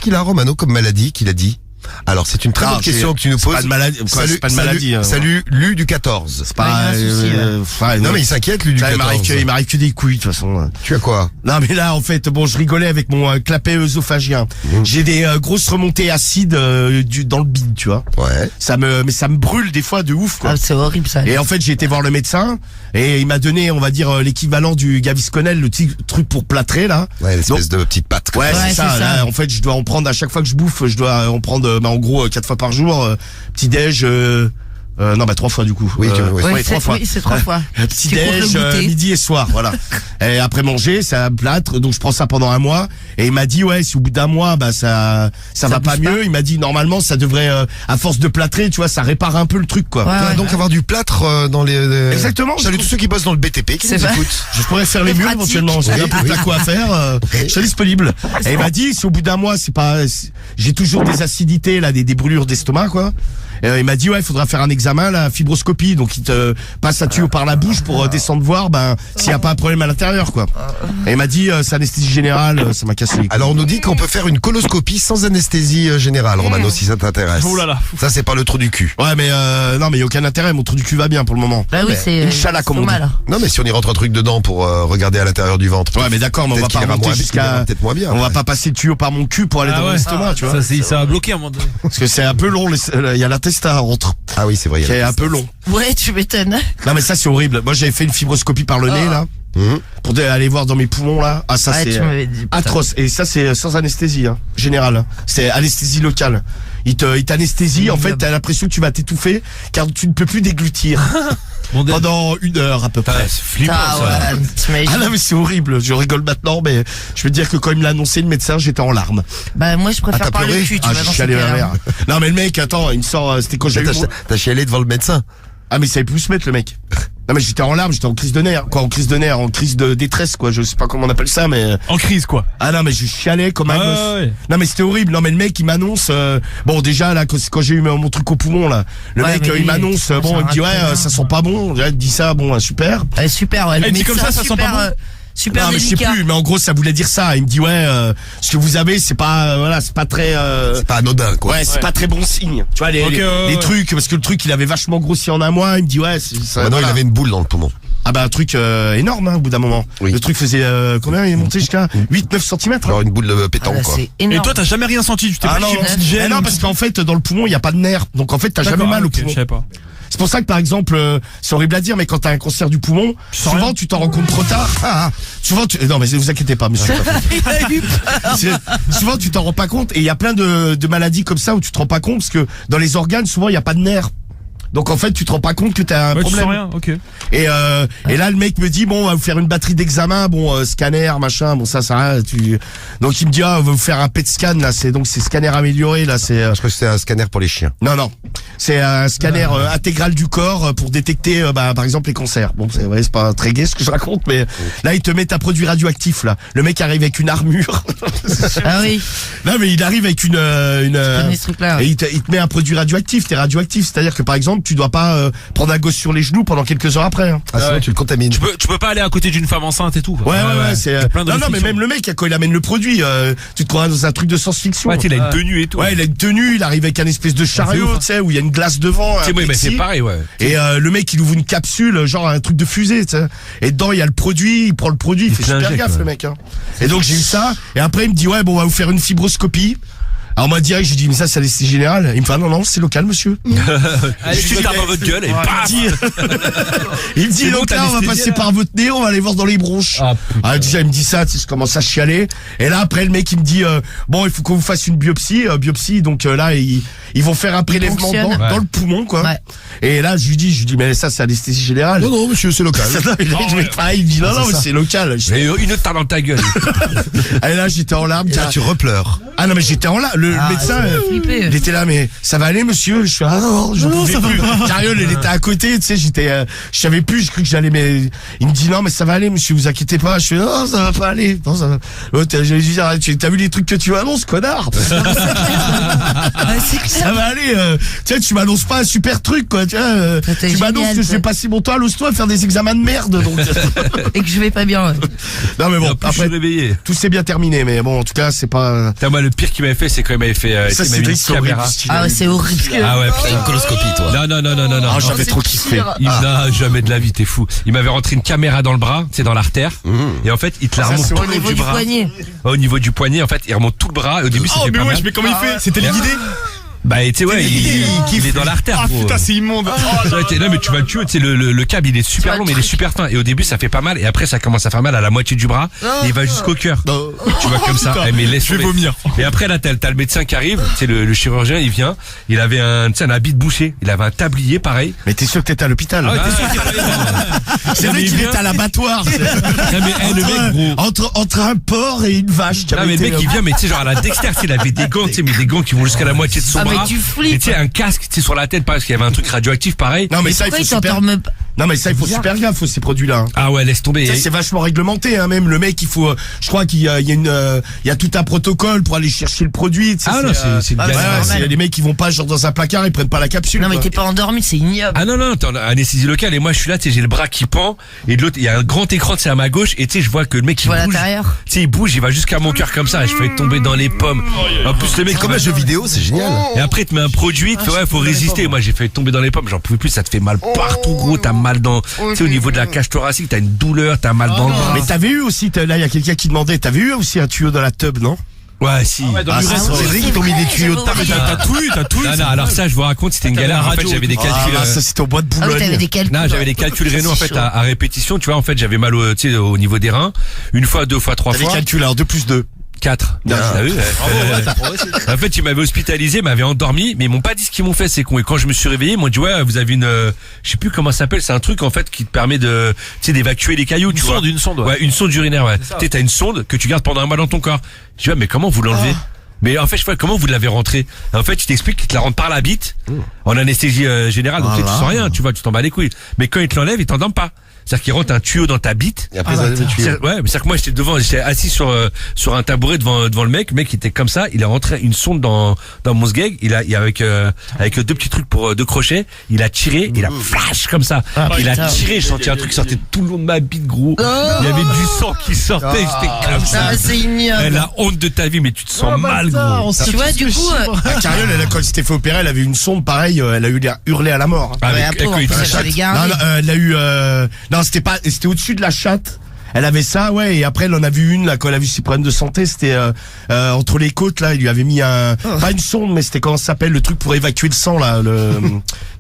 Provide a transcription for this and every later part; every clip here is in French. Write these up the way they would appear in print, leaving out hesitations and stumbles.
qu'il a, Romano, comme maladie qu'il a dit? Alors, c'est une très bonne question que tu nous poses. Pas de maladie, salut, c'est pas de maladie. Salut, Lu du 14. C'est pas, non, mais il s'inquiète, Lu du 14. Il m'arrive que des couilles, de toute façon. Tu as quoi? Non, mais là, en fait, bon, je rigolais avec mon clapet œsophagien. J'ai des grosses remontées acides dans le bide, tu vois. Ouais. Mais ça me brûle des fois de ouf, quoi. Ah, c'est horrible, ça. Et en fait, j'ai été voir le médecin et il m'a donné, on va dire, l'équivalent du Gavisconel, le petit truc pour plâtrer, là. Ouais, l'espèce de petite patte. Ouais, c'est ça. Là, en fait, je dois en prendre à chaque fois que je bouffe, je dois en prendre, en gros, 4 fois par jour, petit déj, non, 3 fois du coup. Oui, 3 fois. Oui, c'est 3 fois. Petit déj, midi et soir, voilà. Et après manger, ça plâtre, donc je prends ça pendant 1 mois. Et il m'a dit, ouais, si au bout d'1 mois, ça va pas mieux. Il m'a dit, normalement, ça devrait, à force de plâtrer, tu vois, ça répare un peu le truc, quoi. Ouais, donc avoir du plâtre dans les... Exactement. Salut tous ceux qui bossent dans le BTP qui nous écoutent. Je pourrais faire les murs éventuellement. J'ai un peu de quoi à faire. Je suis disponible. Et il m'a dit, si au bout d'1 mois, j'ai toujours des acidités, là, des brûlures d'estomac, quoi. Il m'a dit, ouais, il faudra faire un examen, la fibroscopie. Donc, il te passe un tuyau par la bouche pour descendre voir, s'il y a pas un problème à l'intérieur, quoi. Et il m'a dit, c'est anesthésie générale, ça m'a cassé les couilles. Alors, on nous dit qu'on peut faire une coloscopie sans anesthésie générale, Romano, si ça t'intéresse. Oh là là. Ça, c'est pas le trou du cul. Ouais, mais non, mais il y a aucun intérêt. Mon trou du cul va bien pour le moment. Bah oui, c'est. Inch'Allah, comme on dit. Non, mais si on y rentre un truc dedans pour regarder à l'intérieur du ventre. Ouais, mais d'accord, mais on va pas remonter jusqu'à. Peut-être moins bien. On va pas passer le tuyau par mon cul pour aller dans l'estomac, tu vois. Ça va bloquer à un moment donné. Parce que c'est un peu long. Il y a l'intestin entre. Ah oui, c'est vrai. Qui est un peu long. Ouais, tu m'étonnes. Non, mais ça, c'est horrible. Moi, j'avais fait une fibroscopie par le nez, là. Pour aller voir dans mes poumons, là. Ah, ça, c'est atroce. Et ça, c'est sans anesthésie, générale. C'est anesthésie locale. Il t'anesthésie. En fait, t'as l'impression que tu vas t'étouffer, car tu ne peux plus déglutir. Pendant 1 heure, à peu près. C'est flippant, ça. Ah non, mais c'est horrible. Je rigole maintenant, mais je veux dire que quand il me l'a annoncé, le médecin, j'étais en larmes. Bah, moi, je préfère parler le cul, tu vois, dans ce cas-là. Non, mais le mec, attends, il me sort, c'était quand j'ai eu. T'as chialé devant le médecin. Ah, mais il savait plus se mettre, le mec. Non, mais j'étais en larmes, j'étais en crise de nerfs. Quoi, en crise de nerfs, en crise de détresse, quoi. Je sais pas comment on appelle ça, mais. En crise, quoi. Ah non, mais je chialais comme un gosse. Ouais. Non, mais c'était horrible. Non, mais le mec, il m'annonce, bon, déjà, là, quand j'ai eu mon truc au poumon, là. Le mec, il m'annonce, bon, il me dit, ouais, ça sent pas bon. Il dit ça, bon, super. Super, ouais. Elle dit comme ça sent pas bon. Super non, mais je sais délicat. plus, mais en gros, ça voulait dire ça. Il me dit, ouais, ce que vous avez, c'est pas, voilà, c'est pas très, C'est pas anodin, quoi. ouais, c'est pas très bon signe. Tu vois, les trucs, parce que le truc, il avait vachement grossi en 1 mois. Il me dit, ouais, Non, il avait une boule dans le poumon. Ah bah un truc énorme au bout d'un moment. Oui. Le truc faisait combien? Il est monté jusqu'à 8-9 cm. Alors une boule de pétanque, quoi. C'est Et énorme. toi, t'as jamais rien senti? Tu t'es pas non, dit une petite gêne? non, parce qu'en fait dans le poumon il y a pas de nerf, donc en fait t'as jamais mal au poumon. Je savais pas. C'est pour ça que par exemple, c'est horrible à dire, mais quand t'as un cancer du poumon, souvent tu t'en rends compte trop tard. Souvent non mais vous inquiétez pas, monsieur. Il a eu peur. Souvent tu t'en rends pas compte, et il y a plein de maladies comme ça où tu te rends pas compte, parce que dans les organes souvent il y a pas de nerfs. Donc en fait tu te rends pas compte que t'as un Ouais, problème. tu sens rien, ok. Et là le mec me dit, bon, on va vous faire une batterie d'examen, bon, scanner, machin, bon ça donc il me dit, on va vous faire un PET scan, là, c'est scanner amélioré, là, c'est Je crois que c'est un scanner pour les chiens. non, c'est un scanner intégral du corps pour détecter par exemple les cancers. Bon, c'est pas très gai ce que je raconte, mais là il te met un produit radioactif, là. Le mec arrive avec une armure. Ah oui. Non mais il arrive avec une connais ce truc-là. et il te met un produit radioactif, t'es radioactif, c'est-à-dire que par exemple tu dois pas prendre un gosse sur les genoux pendant quelques heures après. Hein. Ah, sinon tu le contamines. Tu peux pas aller à côté d'une femme enceinte et tout. Ouais, c'est plein de non, mais restrictions. même le mec quand il amène le produit, tu te crois dans un truc de science-fiction. Ouais, il a une tenue et tout. Ouais, il a une tenue, il arrive avec un espèce de chariot, tu sais, où il y a une glace devant. C'est oui, mais c'est pareil, ouais. Et le mec il ouvre une capsule, genre un truc de fusée, tu sais. Et dedans il y a le produit, il prend le produit, il fait super gaffe le mec. Hein. Et donc j'ai eu ça. Et après il me dit, ouais, bon, on va vous faire une fibroscopie. Alors moi direct j'ai dit, mais ça c'est anesthésie générale. Il me fait, ah, non c'est local monsieur. Allez, je tape dans votre gueule et paf. Il me dit, C'est donc bon, là on va passer par votre nez, on va aller voir dans les bronches. Déjà il me dit ça, tu sais, je commence à chialer. Et là après le mec il me dit, bon, il faut qu'on vous fasse une biopsie, donc là ils vont faire un prélèvement dans le poumon, quoi. Ouais. Et là je lui dis mais ça c'est anesthésie générale. Non monsieur, c'est local. Il me dit, non mais c'est local. Mais une autre tape dans ta gueule. Et là j'étais en larmes. Et là tu repleures. Ah non mais j'étais en larmes. le médecin, flippé. il était là, mais ça va aller, monsieur? Je suis non, je pouvais plus. Cariole, elle était à côté, tu sais, je savais plus, je cru que j'allais, mais il me dit non, mais ça va aller, monsieur, vous inquiétez pas. Je suis non, ça va pas aller. Non, ça va. L'autre, j'ai dit, t'as vu les trucs que tu annonces, connard? Ça va aller, tu sais, tu m'annonces pas un super truc, quoi, tu vois. Tu m'annonces que je vais passer mon temps à l'hosto à faire des examens de merde, donc. Et que je vais pas bien. Ouais. Non, mais bon, Après, je suis réveillé. tout s'est bien terminé, mais bon, en tout cas, c'est pas. Putain, moi, le pire qu'il m'avait fait, c'est quand il m'avait fait. Ça, il c'est m'avait mis triste, une caméra. Ah ouais, c'est horrible. Ah ouais, T'as putain. une coloscopie, toi. Non. Ah, j'avais trop kiffé. Non, jamais de la vie, t'es fou. Il m'avait rentré une caméra dans le bras, c'est dans l'artère. Et en fait, il te la Ça, remonte c'est tout Au le long niveau du du bras. poignet. Au niveau du poignet, en fait, il remonte tout le bras. Au début, ça fait pas mal. mais comment il fait? C'était les guidés? Bah, tu sais, ouais, il est dans l'artère. Ah gros. putain, c'est immonde. Ouais, non, mais tu vas le tuer, tu sais, le câble, il est super long, mais il est super fin. Et au début, ça fait pas mal. Et après, ça commence à faire mal à la moitié du bras. Et il va jusqu'au cœur. Tu vois, comme ça. Eh, mais laisse Je vais tomber. vomir. Et après, là, t'as le médecin qui arrive. C'est le chirurgien, il vient. Il avait un habit de boucher. Il avait un tablier, pareil. Mais t'es sûr que t'étais à l'hôpital? Ah ouais, t'es sûr qu'il fallait C'est vrai qu'il était à l'abattoir. Non, mais, le mec, gros. Entre un porc et une vache. Non, mais le mec, il vient, mais tu sais, genre, à la Dexter, il avait des gants, tu sais, mais des gants qui vont jusqu'à la moitié de son Ah, mais bras. tu flippes. Et tu sais, un casque, tu sais, sur la tête, parce qu'il y avait un truc radioactif, pareil. Non, mais ça, il Pourquoi faut il super. t'entend me... Non, mais ça, il faut super gaffe, ces produits-là. Hein. Ah ouais, laisse tomber. Ça, c'est vachement réglementé, hein, même le mec, il faut, je crois qu'il y a il y a tout un protocole pour aller chercher le produit, tu sais, Ah non, c'est une ouais, galère. ouais, c'est les mecs qui vont pas genre dans un placard, ils prennent pas la capsule. Non, mais quoi. t'es pas endormi, c'est ignoble. Ah non, t'es en anesthésie locale et moi je suis là, tu sais, j'ai le bras qui pend et de l'autre, il y a un grand écran, c'est à ma gauche et tu sais, je vois que le mec Tu il vois bouge. l'intérieur. Tu sais, il bouge, il va jusqu'à mon cœur comme ça et je fais tomber dans les pommes. En plus, le mec, Comme un jeu vidéo, c'est génial. et après, il te met un produit, tu fais, ouais, faut résister. Moi, j'ai fait tomber dans les pommes, j'en pouvais plus, ça te fait mal partout, gros, t'as mal dans, tu sais, au niveau de la cage thoracique, t'as une douleur, t'as mal dans le bras. Mais t'avais eu aussi, là, il y a quelqu'un qui demandait, t'avais eu aussi un tuyau dans la tub, non? Ouais, si. Ah, c'est vrai qu'ils t'ont mis des tuyaux de j'avais tub. oublié. T'as tout. Non, alors ça, je vous raconte, c'était une galère. En fait, j'avais des calculs. Ah, ça, c'était au bois de Ah oui, t'avais Boulogne. des calculs. Non, j'avais les calculs rénaux en fait à répétition. Tu vois, en fait, j'avais mal tu sais, au niveau des reins. Une fois, deux fois, trois T'avais fois. calculé, alors 2 plus 2. 4. T'as vu? En fait, ils m'avaient hospitalisé, m'avaient endormi, mais ils m'ont pas dit ce qu'ils m'ont fait, c'est con. Et quand je me suis réveillé, ils m'ont dit, ouais, vous avez une, je sais plus comment ça s'appelle, c'est un truc, en fait, qui te permet de, tu sais, d'évacuer les cailloux, tu vois. Une sonde, Ouais, une sonde urinaire, ouais. Tu sais, t'as une sonde que tu gardes pendant un mois dans ton corps. Je dis, ouais, mais comment vous l'enlevez? Mais en fait, je sais pas comment vous l'avez rentré. En fait, tu t'expliques qu'ils te la rentrent par la bite, en anesthésie générale, donc tu sais, tu sens rien, tu vois, tu t'en bats les couilles. Mais quand ils te l'enlèvent, ils t'endorment pas. C'est-à-dire qu'ils rentrent un tuyau dans ta bite. Et après, ils enlèvent le tuyau. Ouais, mais c'est-à-dire que moi j'étais assis sur un tabouret devant le mec. Le mec il était comme ça, il a rentré une sonde dans mon sgeg, il a avec 2 petits trucs pour 2 crochets, il a tiré, il a flash comme ça. Il a tiré, je sentais un truc qui sortait tout le long de ma bite, gros. Il y avait du sang qui sortait, j'étais comme ça. Ah, c'est ignoble. La honte de ta vie, mais tu te sens mal, gros. Tu vois, du coup, Cariole, quand elle s'était fait opérer, elle avait une sonde pareille, elle a eu l'air hurlé à la mort. Hein. ouais, Avec après, quand il te ça, chatte. j'avais Non, gardé. non, elle a eu, non, c'était au-dessus de la chatte. Elle avait ça, ouais, et après elle en a vu une là quand elle a vu ses problèmes de santé, c'était entre les côtes là, il lui avait mis pas une sonde, mais c'était comment ça s'appelle le truc pour évacuer le sang là, le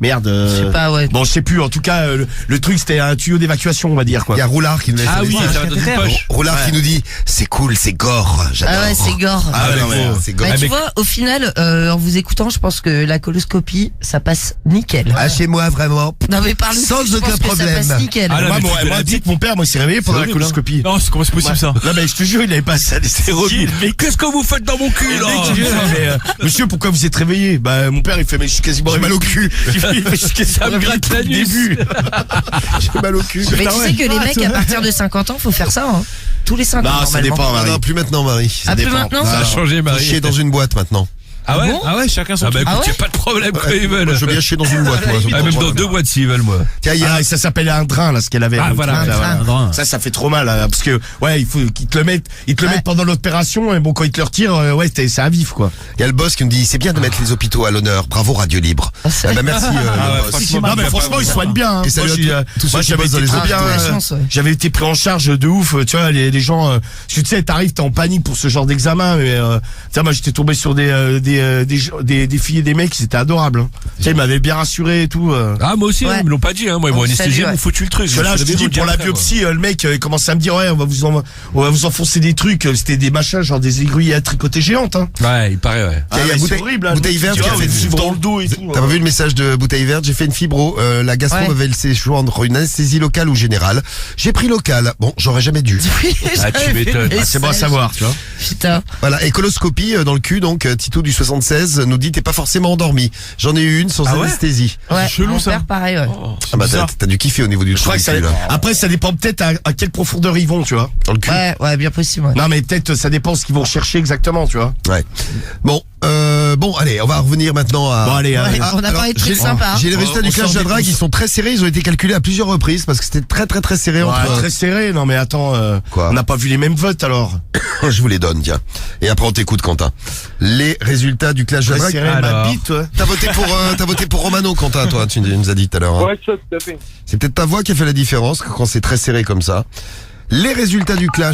merde. Je sais pas, ouais. Bon, je sais plus. En tout cas, le truc c'était un tuyau d'évacuation, on va dire quoi. Il y a Roulard qui nous laisse Ah un oui, message. ça va dans une poche. Roulard qui nous dit, c'est cool, c'est gore, j'adore. Ah ouais, c'est gore. Ah ouais, non, mais gros. c'est gore. Bah, Ah, tu mais- vois, au final, en vous écoutant, je pense que la coloscopie, ça passe nickel. Ah, chez moi, vraiment. Non, mais par le Sans je pense aucun que problème. ça passe nickel. Ah, là, Moi, mais moi, tu fais moi, la tu sais bite. que mon père, moi, il s'est réveillé pendant la horrible, coloscopie. Non, comment c'est possible ça? Non, mais je te jure, il avait pas ça. C'est horrible. Mais qu'est-ce que vous faites dans mon cul, là? Monsieur, pourquoi vous êtes réveillé? Bah, mon père, il fait, mais je suis quasiment J'ai mal au cul. Il fait, je suis quasiment Ça me gratte depuis le l'anus. début. J'ai mal au cul. Mais Putain, tu ouais. sais que les mecs, à partir de 50 ans, faut faire ça, hein. Tous les 5 ans, Non, ça normalement. dépend, Ah Marie. non, plus maintenant, Marie. Ah, plus maintenant? Ça a changé, Faut Marie. chier dans une boîte maintenant. Ah ouais? bon Ah ouais, chacun son Ah bah truc. écoute, Ah ouais y a pas de problème quand ils veulent. Moi, je veux bien chier dans une boîte, moi. Ah, même dans 2 boîtes s'ils veulent, moi. Tiens, il y a Ah, et ça s'appelle un drain, là, ce qu'elle avait. Ah, le voilà, truc, là, un voilà. drain. Ça fait trop mal, là, parce que, ouais, il faut qu'ils te le mettent, ils te le Ouais. mettent pendant l'opération, et bon, quand ils te le retirent, ouais, c'est à vif, quoi. il y a le boss qui me dit, c'est bien de mettre les hôpitaux à l'honneur. Bravo, Radio Libre. Ah, c'est- Ah bah, merci, le boss. franchement, Non, mais franchement, ils soignent bien, hein. Et salut Moi, à j'ai, tous ceux moi, qui j'avais bossent dans été les trop hôpitaux. bien, Ah, la chance, ouais. j'avais été pris en charge de ouf, tu vois, les gens, tu sais, t'arrives, t'es en panique pour ce genre d'examen, mais, tu sais, moi, j'étais tombé sur des des filles et des mecs, c'était adorable. Hein. Tu sais, ils m'avaient bien rassuré et tout. Ah, moi aussi, Ouais. ils me l'ont pas dit, hein. Moi, ils m'ont On anesthésié, salue, ils m'ont ouais. foutu le truc. Parce que là, je te dis, pour la biopsie, le mec il commençait à me dire, ouais, on va vous enfoncer des trucs. C'était des machins, genre des aiguilles à tricoter géantes. Hein. Ouais, il paraît, ouais. Ah, Il y a mais bouteille- c'est horrible. Hein. bouteille Le mec, verte tu qui a vois, fait on du- souffle dans le dos et tout. T'as pas vu le message de Bouteille Verte? J'ai fait une fibro. La gastro Ouais. m'avait laissé joindre une anesthésie locale ou générale. J'ai pris locale. Bon, j'aurais jamais dû. Oui, Ah, tu j'avais vu m'étonnes. le Ah, c'est bon à message. savoir, tu vois. Putain. Voilà, et coloscopie dans le cul, donc Tito du 76 nous dit t'es pas forcément endormi. J'en ai eu une sans Ah ouais anesthésie. Ouais, chelou, mon ça. père, pareil, ouais. Ah bah bizarre. t'as dû kiffer au niveau du Je crois que ça. cul, là. Après, ça dépend peut-être à quelle profondeur ils vont, tu vois. Dans le cul. Ouais, bien possible. Ouais. Non, mais peut-être ça dépend ce qu'ils vont rechercher exactement, tu vois. Ouais. Bon, allez, on va revenir maintenant à. Bon, allez, Ouais, allez. on a parlé de trucs j'ai- sympas. J'ai les résultats du on clash sort de la des drague, ils sont très serrés, ils ont été calculés à plusieurs reprises parce que c'était très serré Ouais, entre. très serré. Non, mais attends, Quoi on n'a pas vu les mêmes votes alors. Je vous les donne, tiens. Et après on t'écoute, Quentin. Les résultats du clash de la Très drague. serré, ma alors. bite, ouais. T'as voté pour Romano, Quentin, toi, tu nous as dit tout à l'heure. Hein. Ouais, ça, tout à fait. C'est peut-être ta voix qui a fait la différence quand c'est très serré comme ça. Les résultats du clash.